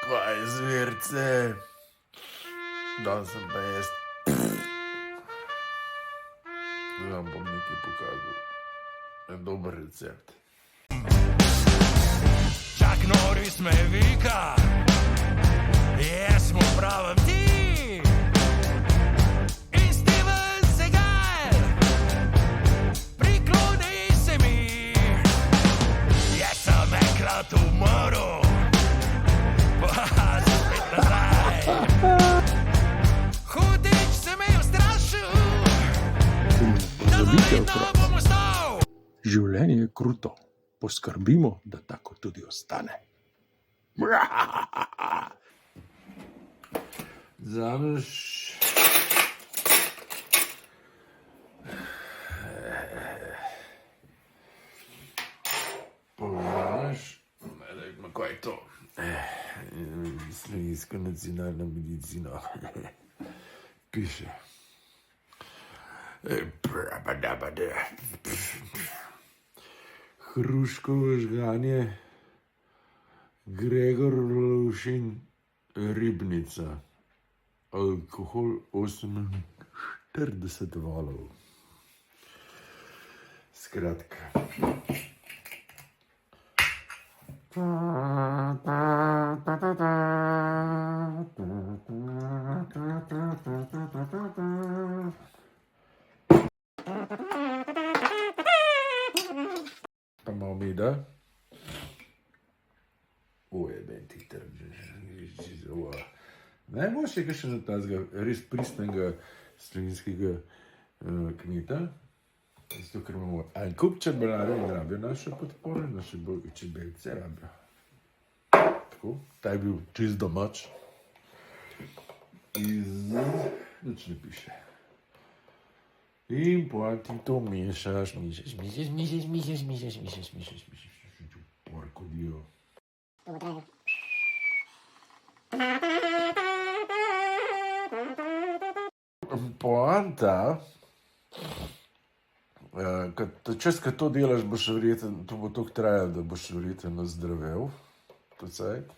Kaj zverce? Dan sem pa jaz. Vam bom nekaj pokazal. En dober recept. Chuck Norris me vika, jaz mu pravim ti. In Steven Seagal, prikloni se mi. Jaz sem enkrat umrl, pa spet nazaj. Hudič se me je ustrašil, da zavedno bom ostal. Življenje je kruto, poskrbimo, da tako tudi ostane. Vzameš povzameš, kaj je to? Slovenska nacionalna medicina. Piše. Hruškovo žganje, Gregor Lovšin, ribnica, alkohol 48 valov. Skratka. Pa malo meda. Ojeben ti tržiš. Najboljše je še za tazga res pristnega slovenskega kmeta. Zato, ker imamo en kup čebelarjev in rabijo naše podpore, naše čebelce rabijo. Tako, ta je bil čist domač. Nič ne piše. In potem to mešaš. Porko dio. Poanta, čez kad to delaš, boš verjeten, to bo toliko trajalo, da boš verjeten nazdravel. To cajt.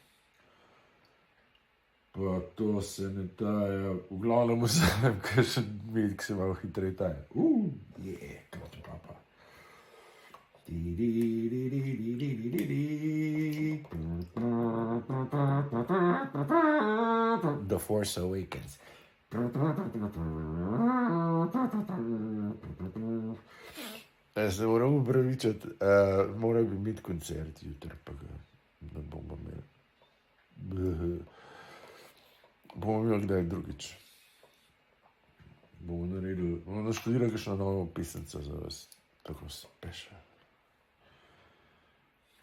Pa to se ne taja, v glavnem vzamem, ker še med, ki se malo hitreje taja. Klot papa. The Force Awakens. Se moram upravičiti, moral bi imeti koncert jutri, pa ga ne bomo imeli. Bomo imeli kdaj drugič. Bomo naredili, bomo naštudirali kakšno novo pisemco za vas. Tako special.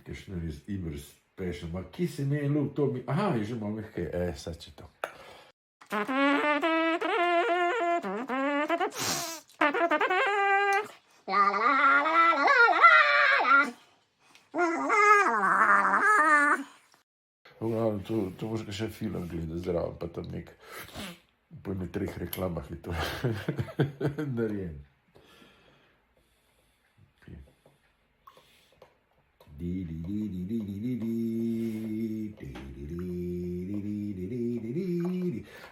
Kakšno res iber special. Ma ki se ne je ljub, to mi... Aha, je že malo mehke. Sad če to. To boš ga še film gledal zraven, pa tam nek po 3 reklamah je to narejen.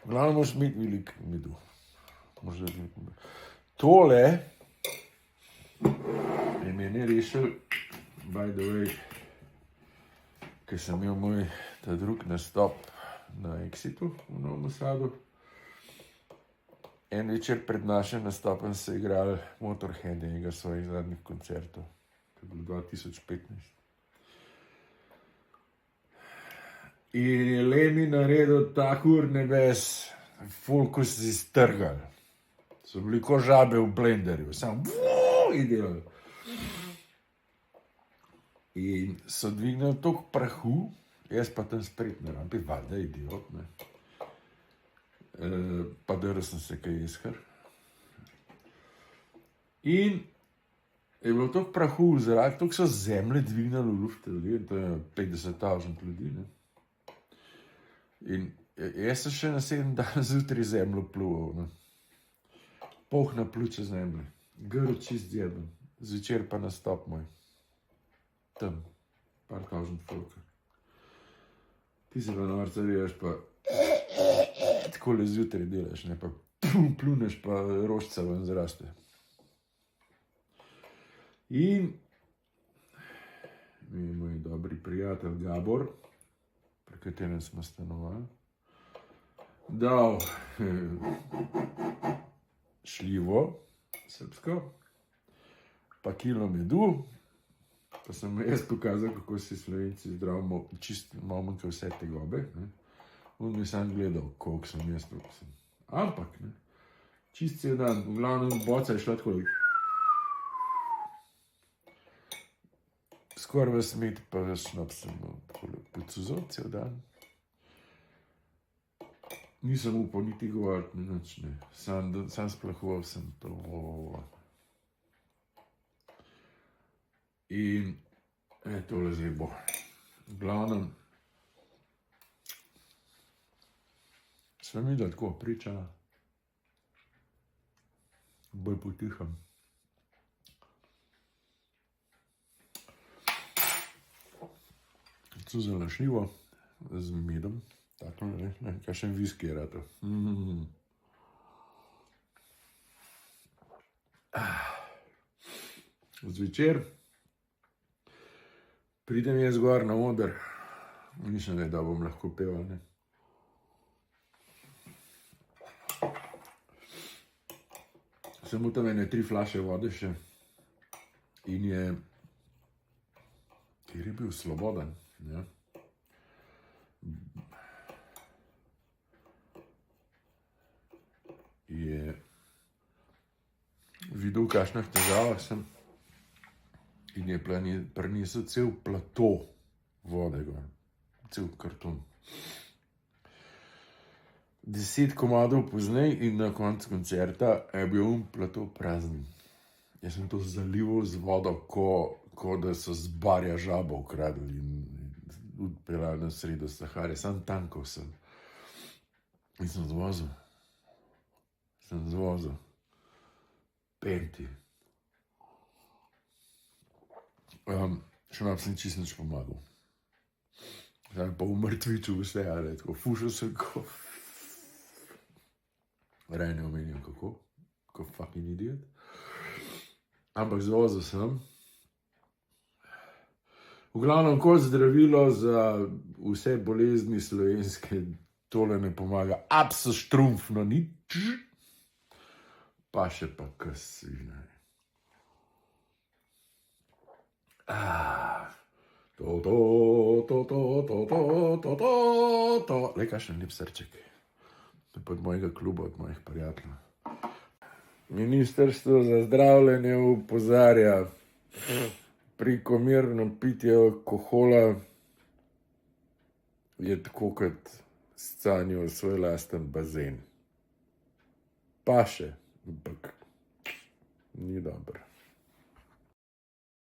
Glavno moraš imeti veliko medu. Tole je meni rešil, by the way, ker sem imel moj ta drug nastop na Exitu v Novem Sadu. En večer pred našim nastopom se je igral Motorhead enega svojih zadnjih koncertov. To je bilo 2015. In je Lemmy naredil tak ur nebes, folko si iztrgali. So bili ko žabe v blenderju, samo in delali. In so dvignili toliko prahu, jaz pa tam spred na rampi, valjda idiot, ne. Pa drl sem se kaj izkar. In je bilo toliko prahu v zrak, toliko so zemlje dvignili v luft ljudi, to je 50,000 ljudi, ne. In jaz sem še na 7 dan zjutraj zemljo pluval, ne. Polna pljuča zemlje, grl čist zjeben, zvečer pa nastop moj. Tam, par tavžent folka. Ti se pa norca viješ, pa takole zjutraj delaš, ne, pa pluneš, pa rožca ven zraste. In mi je moj dobri prijatelj Gabor, pri katerem smo stanovali, dal šljivo srpsko, pa kilo medu, pa sem mu jaz pokazal, kako si Slovenci zdravo, čist malo manjka vse te gobe. Ne. On mi sam gledal, koliko sem jaz to. Ampak, ne, čist cel dan, v glavnem boca je šla tako, skoraj ves med, pa ves šnops sem pocuzal cel dan. Nisem upal niti govoriti, nič ne. Sam splahoval sem to. In tole zdaj bo. V glavnem, sva midva tako pričala, bolj potiham. Cuzala šljivo z medom, tako ne, kakšen viski je rato. Zvečer pridem jaz gor na oder, mislim, da bom lahko peval, ne. Sem mu tam ene 3 flaše vode še in ker je bil sloboden, ja. Je videl, v kakšnih težavah sem in je prinesel cel plato vode gor, cel karton. 10 komadov poznej in na koncu koncerta je bil plato prazen. Jaz sem to zalival z vodo, ko da so z barja žabo ukradli in odpeljali na sredo Sahare. Sam tankal sem. In sem zvozil. Penti. Še nam sem čisto nič pomagal. Zdaj pa v mrtviču vse, ali tako, fušal sem ko... Raj ne omenjam kako, ko fucking idiot. Ampak zvozil sem. V glavnem, kot zdravilo za vse bolezni slovenske, tole ne pomaga absolutno nič. Pa še pa kas svina. Lej, kakšen lep srček. To je od mojega kluba, od mojih prijateljev. Ministrstvo za zdravljenje opozarja, prekomerno pitje alkohola je tako, kot scanje v svoj lasten bazen. Pa še, ampak ni dobro.